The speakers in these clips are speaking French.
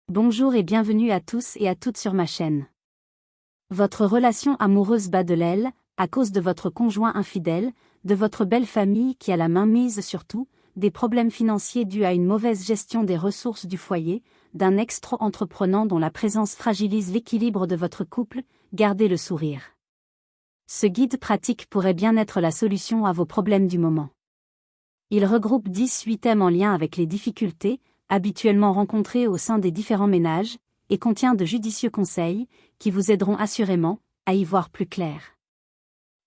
Bonjour et bienvenue à tous et à toutes sur ma chaîne. Votre relation amoureuse bat de l'aile, à cause de votre conjoint infidèle, de votre belle famille qui a la main mise sur tout, des problèmes financiers dus à une mauvaise gestion des ressources du foyer, d'un ex trop entreprenant dont la présence fragilise l'équilibre de votre couple, gardez le sourire. Ce guide pratique pourrait bien être la solution à vos problèmes du moment. Il regroupe 18 thèmes en lien avec les difficultés, habituellement rencontrés au sein des différents ménages, et contient de judicieux conseils, qui vous aideront assurément à y voir plus clair.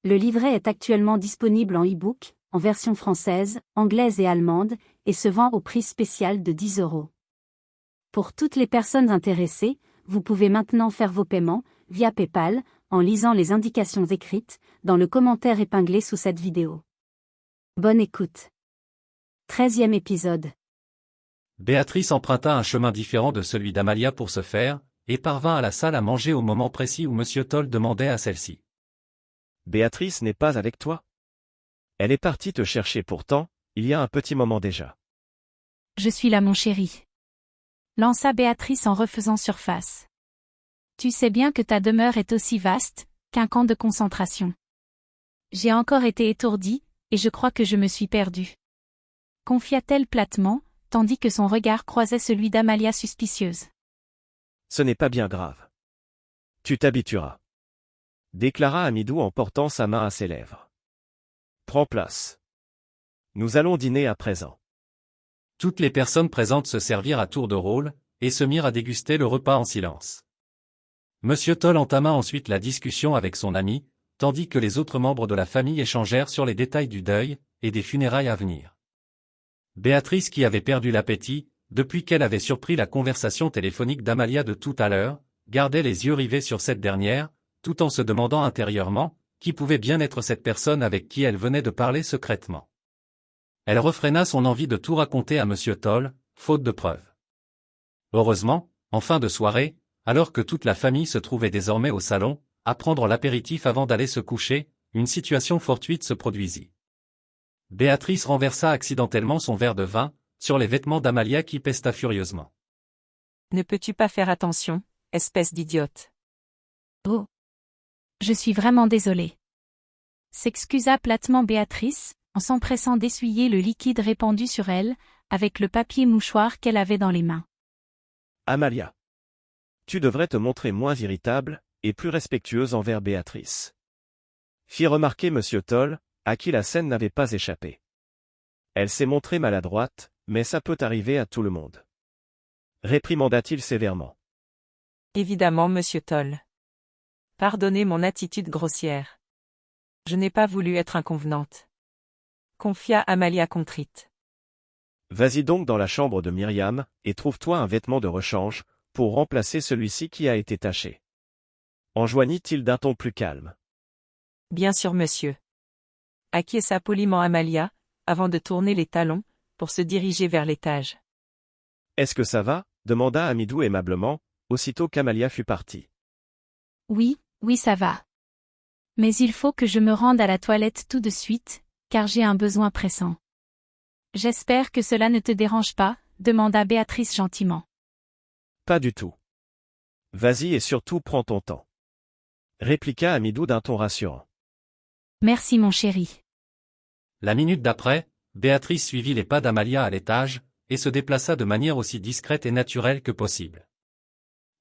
Le livret est actuellement disponible en e-book, en version française, anglaise et allemande, et se vend au prix spécial de 10 €. Pour toutes les personnes intéressées, vous pouvez maintenant faire vos paiements, via PayPal, en lisant les indications écrites, dans le commentaire épinglé sous cette vidéo. Bonne écoute. 13e épisode. Béatrice emprunta un chemin différent de celui d'Amalia pour se faire, et parvint à la salle à manger au moment précis où M. Toll demandait à celle-ci. Béatrice n'est pas avec toi? Elle est partie te chercher pourtant, il y a un petit moment déjà. Je suis là mon chéri. Lança Béatrice en refaisant surface. Tu sais bien que ta demeure est aussi vaste qu'un camp de concentration. J'ai encore été étourdie, et je crois que je me suis perdue. Confia-t-elle platement, tandis que son regard croisait celui d'Amalia suspicieuse. Ce n'est pas bien grave. Tu t'habitueras. Déclara Amidou en portant sa main à ses lèvres. Prends place. Nous allons dîner à présent. Toutes les personnes présentes se servirent à tour de rôle, et se mirent à déguster le repas en silence. M. Toll entama ensuite la discussion avec son ami, tandis que les autres membres de la famille échangèrent sur les détails du deuil, et des funérailles à venir. Béatrice, qui avait perdu l'appétit, depuis qu'elle avait surpris la conversation téléphonique d'Amalia de tout à l'heure, gardait les yeux rivés sur cette dernière, tout en se demandant intérieurement, qui pouvait bien être cette personne avec qui elle venait de parler secrètement. Elle refréna son envie de tout raconter à M. Toll, faute de preuves. Heureusement, en fin de soirée, alors que toute la famille se trouvait désormais au salon, à prendre l'apéritif avant d'aller se coucher, une situation fortuite se produisit. Béatrice renversa accidentellement son verre de vin sur les vêtements d'Amalia qui pesta furieusement. Ne peux-tu pas faire attention, espèce d'idiote? Oh. Je suis vraiment désolée. S'excusa platement Béatrice, en s'empressant d'essuyer le liquide répandu sur elle, avec le papier mouchoir qu'elle avait dans les mains. Amalia. Tu devrais te montrer moins irritable, et plus respectueuse envers Béatrice. Fit remarquer M. Toll, à qui la scène n'avait pas échappé. Elle s'est montrée maladroite, mais ça peut arriver à tout le monde. Réprimanda-t-il sévèrement. Évidemment, monsieur Toll. Pardonnez mon attitude grossière. Je n'ai pas voulu être inconvenante. Confia Amalia contrite. Vas-y donc dans la chambre de Myriam, et trouve-toi un vêtement de rechange, pour remplacer celui-ci qui a été taché. Enjoignit-il d'un ton plus calme. Bien sûr, monsieur. Acquiesça poliment Amalia, avant de tourner les talons, pour se diriger vers l'étage. Est-ce que ça va? Demanda Amidou aimablement, aussitôt qu'Amalia fut partie. Oui, ça va. Mais il faut que je me rende à la toilette tout de suite, car j'ai un besoin pressant. J'espère que cela ne te dérange pas, demanda Béatrice gentiment. Pas du tout. Vas-y et surtout prends ton temps. Répliqua Amidou d'un ton rassurant. Merci mon chéri. La minute d'après, Béatrice suivit les pas d'Amalia à l'étage, et se déplaça de manière aussi discrète et naturelle que possible.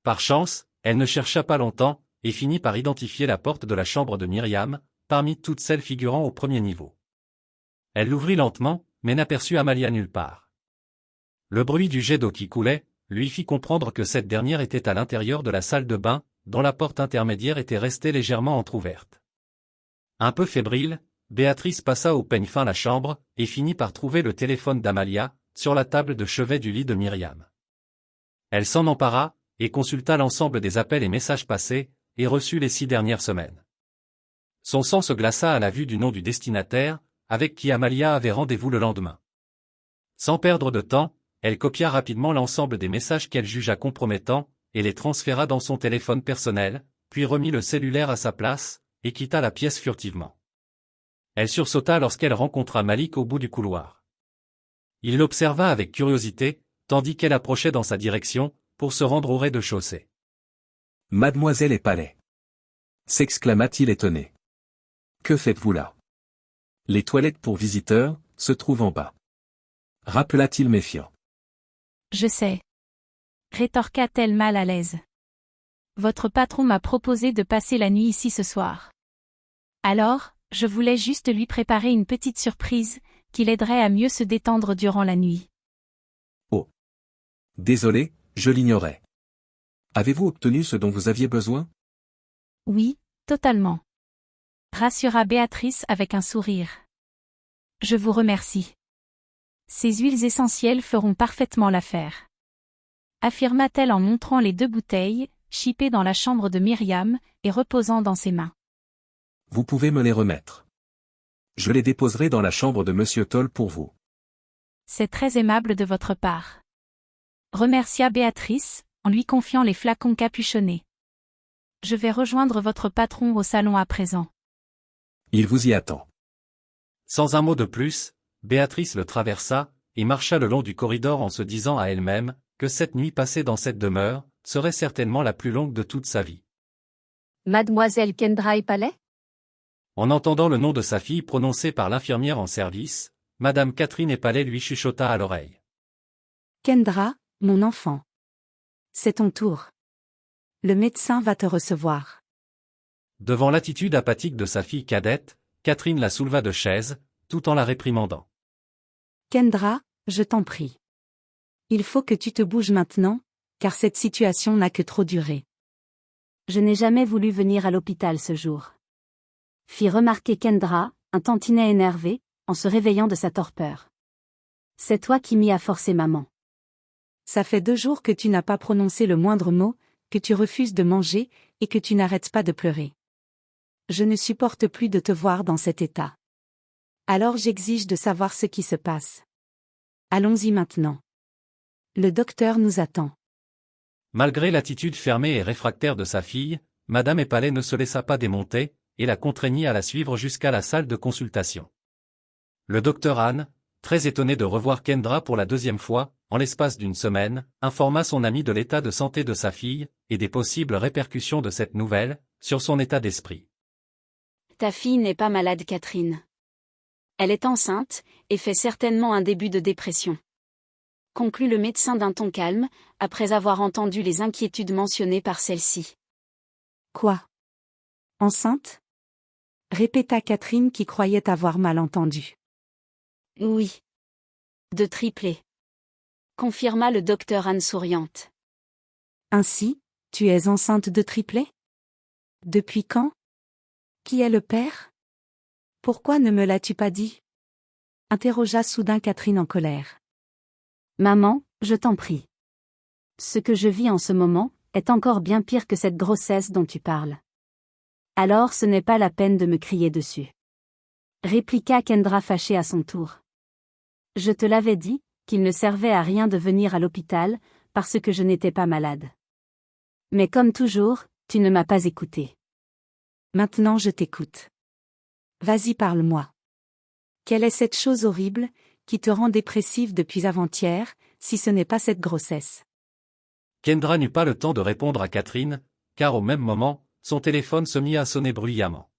Par chance, elle ne chercha pas longtemps, et finit par identifier la porte de la chambre de Myriam, parmi toutes celles figurant au premier niveau. Elle l'ouvrit lentement, mais n'aperçut Amalia nulle part. Le bruit du jet d'eau qui coulait, lui fit comprendre que cette dernière était à l'intérieur de la salle de bain, dont la porte intermédiaire était restée légèrement entr'ouverte. Un peu fébrile, Béatrice passa au peigne fin la chambre, et finit par trouver le téléphone d'Amalia, sur la table de chevet du lit de Myriam. Elle s'en empara, et consulta l'ensemble des appels et messages passés, et reçus les 6 dernières semaines. Son sang se glaça à la vue du nom du destinataire, avec qui Amalia avait rendez-vous le lendemain. Sans perdre de temps, elle copia rapidement l'ensemble des messages qu'elle jugea compromettants, et les transféra dans son téléphone personnel, puis remit le cellulaire à sa place, et quitta la pièce furtivement. Elle sursauta lorsqu'elle rencontra Malik au bout du couloir. Il l'observa avec curiosité, tandis qu'elle approchait dans sa direction, pour se rendre au rez-de-chaussée. Mademoiselle est Palais. S'exclama-t-il étonné. Que faites-vous là? Les toilettes pour visiteurs se trouvent en bas. Rappela-t-il méfiant. Je sais. Rétorqua-t-elle mal à l'aise. Votre patron m'a proposé de passer la nuit ici ce soir. Alors, je voulais juste lui préparer une petite surprise, qui l'aiderait à mieux se détendre durant la nuit. Oh. Désolé, je l'ignorais. Avez-vous obtenu ce dont vous aviez besoin? Oui, totalement. Rassura Béatrice avec un sourire. Je vous remercie. Ces huiles essentielles feront parfaitement l'affaire. Affirma-t-elle en montrant les 2 bouteilles, chippées dans la chambre de Myriam, et reposant dans ses mains. Vous pouvez me les remettre. Je les déposerai dans la chambre de Monsieur Toll pour vous. C'est très aimable de votre part. Remercia Béatrice, en lui confiant les flacons capuchonnés. Je vais rejoindre votre patron au salon à présent. Il vous y attend. Sans un mot de plus, Béatrice le traversa, et marcha le long du corridor en se disant à elle-même, que cette nuit passée dans cette demeure, serait certainement la plus longue de toute sa vie. Mademoiselle Kendra et Palais? En entendant le nom de sa fille prononcé par l'infirmière en service, Madame Catherine Epalais lui chuchota à l'oreille. Kendra, mon enfant. C'est ton tour. Le médecin va te recevoir. Devant l'attitude apathique de sa fille cadette, Catherine la souleva de chaise, tout en la réprimandant. Kendra, je t'en prie. Il faut que tu te bouges maintenant, car cette situation n'a que trop duré. Je n'ai jamais voulu venir à l'hôpital ce jour. Fit remarquer Kendra, un tantinet énervé, en se réveillant de sa torpeur. C'est toi qui m'y as forcé, maman. Ça fait 2 jours que tu n'as pas prononcé le moindre mot, que tu refuses de manger, et que tu n'arrêtes pas de pleurer. Je ne supporte plus de te voir dans cet état. Alors j'exige de savoir ce qui se passe. Allons-y maintenant. Le docteur nous attend. Malgré l'attitude fermée et réfractaire de sa fille, Madame Epalais ne se laissa pas démonter, et la contraignit à la suivre jusqu'à la salle de consultation. Le docteur Anne, très étonné de revoir Kendra pour la 2e fois, en l'espace d'une semaine, informa son ami de l'état de santé de sa fille, et des possibles répercussions de cette nouvelle, sur son état d'esprit. Ta fille n'est pas malade, Catherine. Elle est enceinte, et fait certainement un début de dépression. Conclut le médecin d'un ton calme, après avoir entendu les inquiétudes mentionnées par celle-ci. Quoi? Enceinte? Répéta Catherine qui croyait avoir mal entendu. Oui. De triplé. Confirma le docteur Anne souriante. Ainsi, tu es enceinte de triplé? Depuis quand? Qui est le père? Pourquoi ne me l'as-tu pas dit? Interrogea soudain Catherine en colère. Maman, je t'en prie. Ce que je vis en ce moment est encore bien pire que cette grossesse dont tu parles. Alors ce n'est pas la peine de me crier dessus. Répliqua Kendra fâchée à son tour. Je te l'avais dit, qu'il ne servait à rien de venir à l'hôpital, parce que je n'étais pas malade. Mais comme toujours, tu ne m'as pas écouté. Maintenant je t'écoute. Vas-y, parle-moi. Quelle est cette chose horrible, qui te rend dépressive depuis avant-hier, si ce n'est pas cette grossesse? Kendra n'eut pas le temps de répondre à Catherine, car au même moment, son téléphone se mit à sonner bruyamment.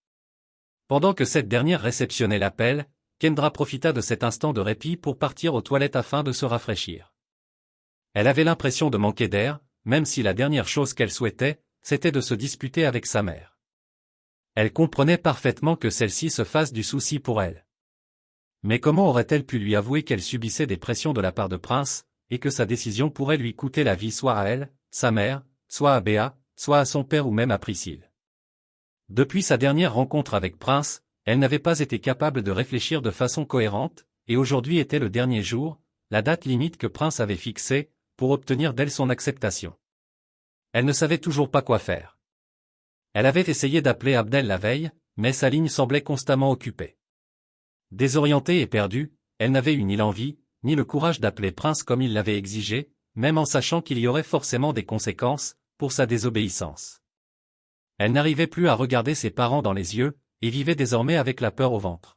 Pendant que cette dernière réceptionnait l'appel, Kendra profita de cet instant de répit pour partir aux toilettes afin de se rafraîchir. Elle avait l'impression de manquer d'air, même si la dernière chose qu'elle souhaitait, c'était de se disputer avec sa mère. Elle comprenait parfaitement que celle-ci se fasse du souci pour elle. Mais comment aurait-elle pu lui avouer qu'elle subissait des pressions de la part de Prince, et que sa décision pourrait lui coûter la vie soit à elle, sa mère, soit à Béa, soit à son père ou même à Priscille. Depuis sa dernière rencontre avec Prince, elle n'avait pas été capable de réfléchir de façon cohérente, et aujourd'hui était le dernier jour, la date limite que Prince avait fixée, pour obtenir d'elle son acceptation. Elle ne savait toujours pas quoi faire. Elle avait essayé d'appeler Abdel la veille, mais sa ligne semblait constamment occupée. Désorientée et perdue, elle n'avait eu ni l'envie, ni le courage d'appeler Prince comme il l'avait exigé, même en sachant qu'il y aurait forcément des conséquences, pour sa désobéissance. Elle n'arrivait plus à regarder ses parents dans les yeux, et vivait désormais avec la peur au ventre.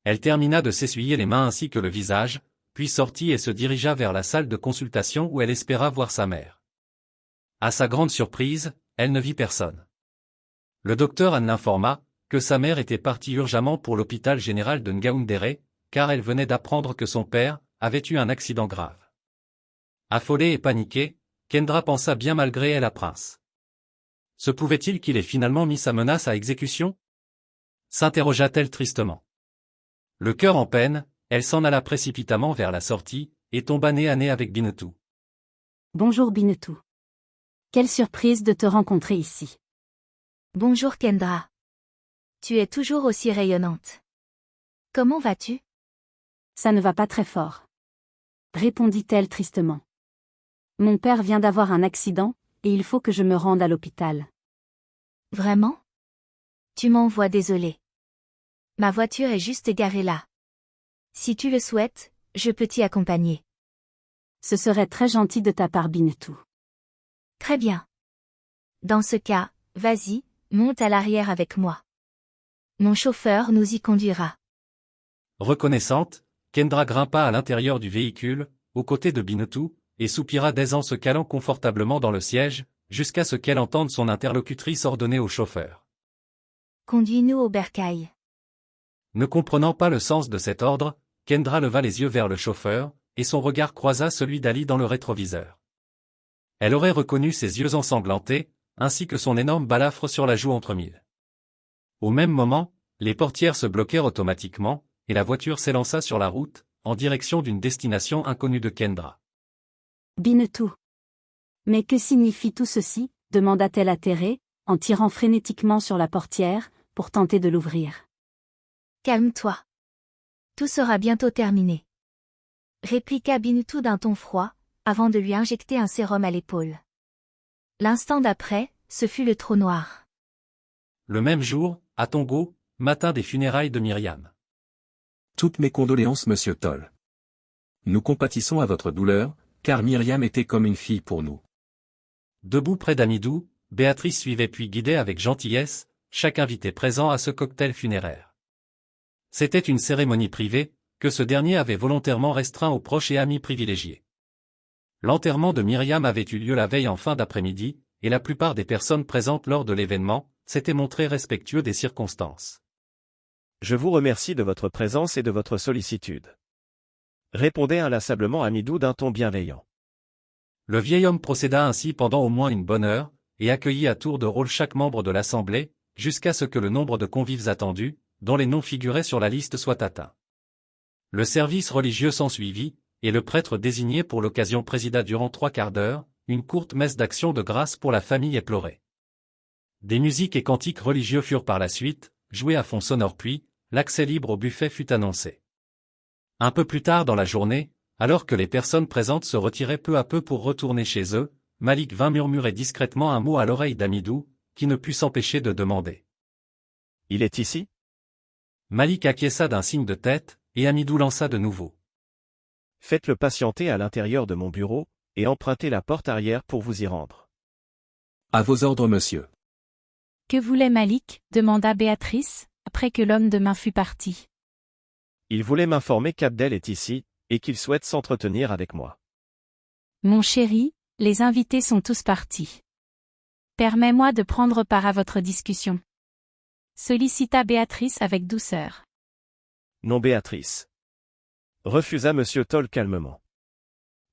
Elle termina de s'essuyer les mains ainsi que le visage, puis sortit et se dirigea vers la salle de consultation où elle espéra voir sa mère. À sa grande surprise, elle ne vit personne. Le docteur Anne l'informa que sa mère était partie urgemment pour l'hôpital général de Ngaoundéré, car elle venait d'apprendre que son père avait eu un accident grave. Affolée et paniquée, Kendra pensa bien malgré elle à Prince. Se pouvait-il qu'il ait finalement mis sa menace à exécution? S'interrogea-t-elle tristement. Le cœur en peine, elle s'en alla précipitamment vers la sortie, et tomba nez à nez avec Bintou. Bonjour Bintou. Quelle surprise de te rencontrer ici. Bonjour Kendra. Tu es toujours aussi rayonnante. Comment vas-tu? Ça ne va pas très fort. Répondit-elle tristement. Mon père vient d'avoir un accident, et il faut que je me rende à l'hôpital. Vraiment? Tu m'envoies désolée. Ma voiture est juste égarée là. Si tu le souhaites, je peux t'y accompagner. Ce serait très gentil de ta part Bintou. Très bien. Dans ce cas, vas-y, monte à l'arrière avec moi. Mon chauffeur nous y conduira. Reconnaissante, Kendra grimpa à l'intérieur du véhicule, aux côtés de Bintou, et soupira d'aisance se calant confortablement dans le siège, jusqu'à ce qu'elle entende son interlocutrice ordonner au chauffeur. Conduis-nous au bercail. Ne comprenant pas le sens de cet ordre, Kendra leva les yeux vers le chauffeur, et son regard croisa celui d'Ali dans le rétroviseur. Elle aurait reconnu ses yeux ensanglantés, ainsi que son énorme balafre sur la joue entremille. Au même moment, les portières se bloquèrent automatiquement, et la voiture s'élança sur la route, en direction d'une destination inconnue de Kendra. Bintou. Mais que signifie tout ceci? Demanda-t-elle atterrée, en tirant frénétiquement sur la portière, pour tenter de l'ouvrir. Calme-toi. Tout sera bientôt terminé. Répliqua Bintou d'un ton froid, avant de lui injecter un sérum à l'épaule. L'instant d'après, ce fut le trou noir. Le même jour, à Tongo, matin des funérailles de Myriam. Toutes mes condoléances monsieur Toll. Nous compatissons à votre douleur, car Myriam était comme une fille pour nous. Debout près d'Amidou, Béatrice suivait puis guidait avec gentillesse chaque invité présent à ce cocktail funéraire. C'était une cérémonie privée, que ce dernier avait volontairement restreint aux proches et amis privilégiés. L'enterrement de Myriam avait eu lieu la veille en fin d'après-midi, et la plupart des personnes présentes lors de l'événement s'étaient montrées respectueux des circonstances. Je vous remercie de votre présence et de votre sollicitude. Répondait inlassablement Amidou d'un ton bienveillant. Le vieil homme procéda ainsi pendant au moins une bonne heure, et accueillit à tour de rôle chaque membre de l'assemblée, jusqu'à ce que le nombre de convives attendus, dont les noms figuraient sur la liste soit atteint. Le service religieux s'ensuivit, et le prêtre désigné pour l'occasion présida durant 3/4 d'heure, une courte messe d'action de grâce pour la famille éplorée. Des musiques et cantiques religieux furent par la suite joués à fond sonore puis, l'accès libre au buffet fut annoncé. Un peu plus tard dans la journée, alors que les personnes présentes se retiraient peu à peu pour retourner chez eux, Malik vint murmurer discrètement un mot à l'oreille d'Amidou, qui ne put s'empêcher de demander. « Il est ici ?» Malik acquiesça d'un signe de tête, et Amidou lança de nouveau. « Faites-le patienter à l'intérieur de mon bureau, et empruntez la porte arrière pour vous y rendre. » À vos ordres monsieur. Que voulait Malik? Demanda Béatrice, après que l'homme de main fut parti. Il voulait m'informer qu'Abdel est ici, et qu'il souhaite s'entretenir avec moi. Mon chéri, les invités sont tous partis. Permets-moi de prendre part à votre discussion. Sollicita Béatrice avec douceur. Non Béatrice. Refusa monsieur Toll calmement.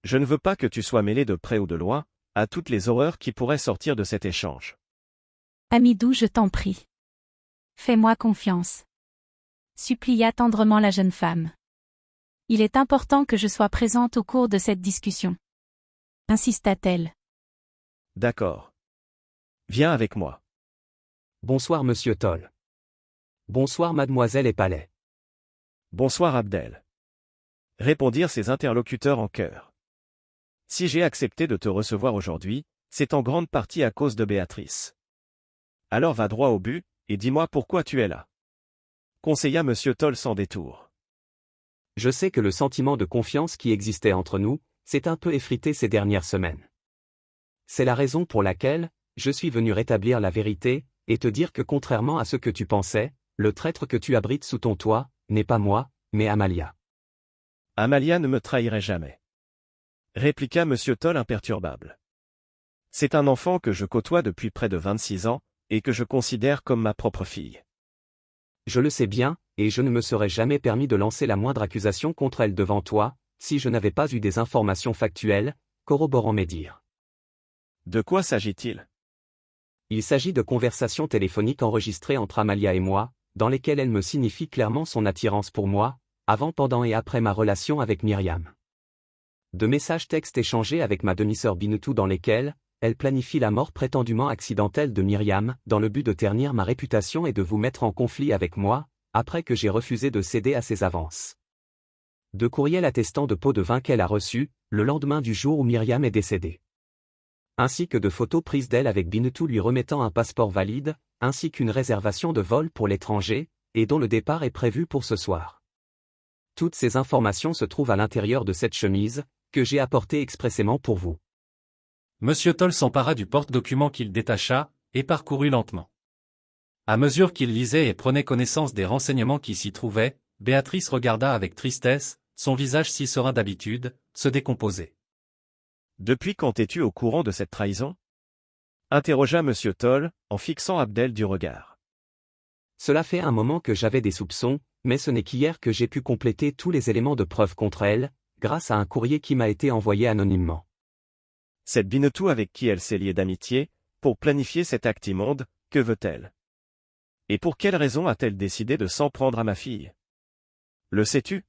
Je ne veux pas que tu sois mêlé de près ou de loin, à toutes les horreurs qui pourraient sortir de cet échange. Amidou, je t'en prie. Fais-moi confiance. Supplia tendrement la jeune femme. Il est important que je sois présente au cours de cette discussion. Insista-t-elle. D'accord. Viens avec moi. Bonsoir monsieur Toll. Bonsoir mademoiselle et Palais. Bonsoir Abdel. Répondirent ses interlocuteurs en chœur. Si j'ai accepté de te recevoir aujourd'hui, c'est en grande partie à cause de Béatrice. Alors va droit au but, et dis-moi pourquoi tu es là. Conseilla monsieur Toll sans détour. Je sais que le sentiment de confiance qui existait entre nous, s'est un peu effrité ces dernières semaines. C'est la raison pour laquelle, je suis venu rétablir la vérité, et te dire que contrairement à ce que tu pensais, le traître que tu abrites sous ton toit, n'est pas moi, mais Amalia. Amalia ne me trahirait jamais. Répliqua monsieur Toll imperturbable. C'est un enfant que je côtoie depuis près de 26 ans, et que je considère comme ma propre fille. Je le sais bien, et je ne me serais jamais permis de lancer la moindre accusation contre elle devant toi, si je n'avais pas eu des informations factuelles, corroborant mes dires. De quoi s'agit-il? Il s'agit de conversations téléphoniques enregistrées entre Amalia et moi, dans lesquelles elle me signifie clairement son attirance pour moi, avant, pendant et après ma relation avec Myriam. De messages textes échangés avec ma demi-sœur Bintou dans lesquels elle planifie la mort prétendument accidentelle de Myriam, dans le but de ternir ma réputation et de vous mettre en conflit avec moi, après que j'ai refusé de céder à ses avances. De courriels attestant de pots de vin qu'elle a reçus, le lendemain du jour où Myriam est décédée. Ainsi que de photos prises d'elle avec Bintou lui remettant un passeport valide, ainsi qu'une réservation de vol pour l'étranger, et dont le départ est prévu pour ce soir. Toutes ces informations se trouvent à l'intérieur de cette chemise, que j'ai apportée expressément pour vous. Monsieur Toll s'empara du porte-document qu'il détacha, et parcourut lentement. À mesure qu'il lisait et prenait connaissance des renseignements qui s'y trouvaient, Béatrice regarda avec tristesse, son visage si serein d'habitude, se décomposer. Depuis quand es-tu au courant de cette trahison? Interrogea Monsieur Toll, en fixant Abdel du regard. Cela fait un moment que j'avais des soupçons, mais ce n'est qu'hier que j'ai pu compléter tous les éléments de preuve contre elle, grâce à un courrier qui m'a été envoyé anonymement. Cette Bintou avec qui elle s'est liée d'amitié, pour planifier cet acte immonde, que veut-elle? Et pour quelle raison a-t-elle décidé de s'en prendre à ma fille? Le sais-tu?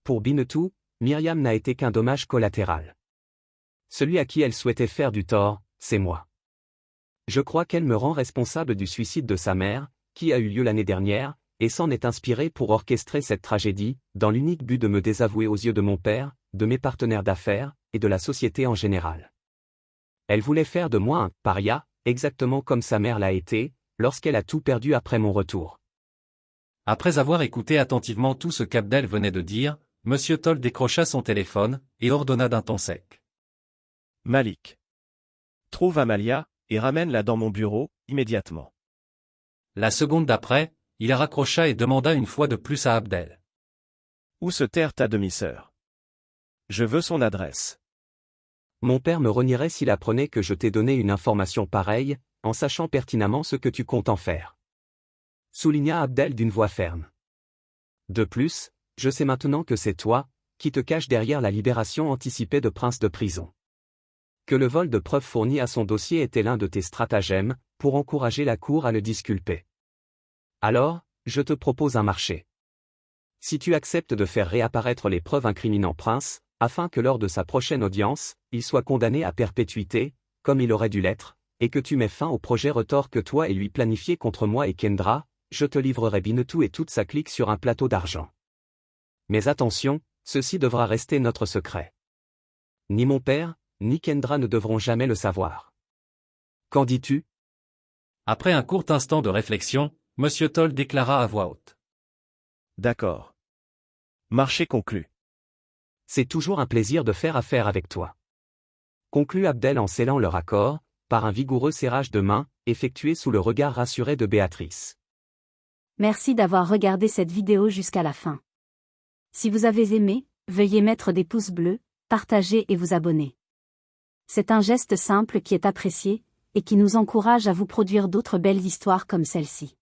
Pour Bintou, Myriam n'a été qu'un dommage collatéral. Celui à qui elle souhaitait faire du tort, c'est moi. Je crois qu'elle me rend responsable du suicide de sa mère, qui a eu lieu l'année dernière, et s'en est inspirée pour orchestrer cette tragédie, dans l'unique but de me désavouer aux yeux de mon père, de mes partenaires d'affaires, et de la société en général. Elle voulait faire de moi un paria, exactement comme sa mère l'a été, lorsqu'elle a tout perdu après mon retour. Après avoir écouté attentivement tout ce qu'Abdel venait de dire, Monsieur Toll décrocha son téléphone, et ordonna d'un ton sec. Malik. Trouve Amalia, et ramène-la dans mon bureau, immédiatement. La seconde d'après, il raccrocha et demanda une fois de plus à Abdel. Où se terre ta demi-sœur? Je veux son adresse. Mon père me renierait s'il apprenait que je t'ai donné une information pareille, en sachant pertinemment ce que tu comptes en faire. Souligna Abdel d'une voix ferme. De plus, je sais maintenant que c'est toi, qui te caches derrière la libération anticipée de Prince de prison. Que le vol de preuves fournies à son dossier était l'un de tes stratagèmes, pour encourager la cour à le disculper. Alors, je te propose un marché. Si tu acceptes de faire réapparaître les preuves incriminant Prince, afin que lors de sa prochaine audience, il soit condamné à perpétuité, comme il aurait dû l'être, et que tu mets fin au projet retors que toi et lui planifiez contre moi et Kendra, je te livrerai Bintou et toute sa clique sur un plateau d'argent. Mais attention, ceci devra rester notre secret. Ni mon père, ni Kendra ne devront jamais le savoir. Qu'en dis-tu? Après un court instant de réflexion, Monsieur Toll déclara à voix haute. D'accord. Marché conclu. C'est toujours un plaisir de faire affaire avec toi. Conclut Abdel en scellant leur accord, par un vigoureux serrage de main, effectué sous le regard rassuré de Béatrice. Merci d'avoir regardé cette vidéo jusqu'à la fin. Si vous avez aimé, veuillez mettre des pouces bleus, partager et vous abonner. C'est un geste simple qui est apprécié, et qui nous encourage à vous produire d'autres belles histoires comme celle-ci.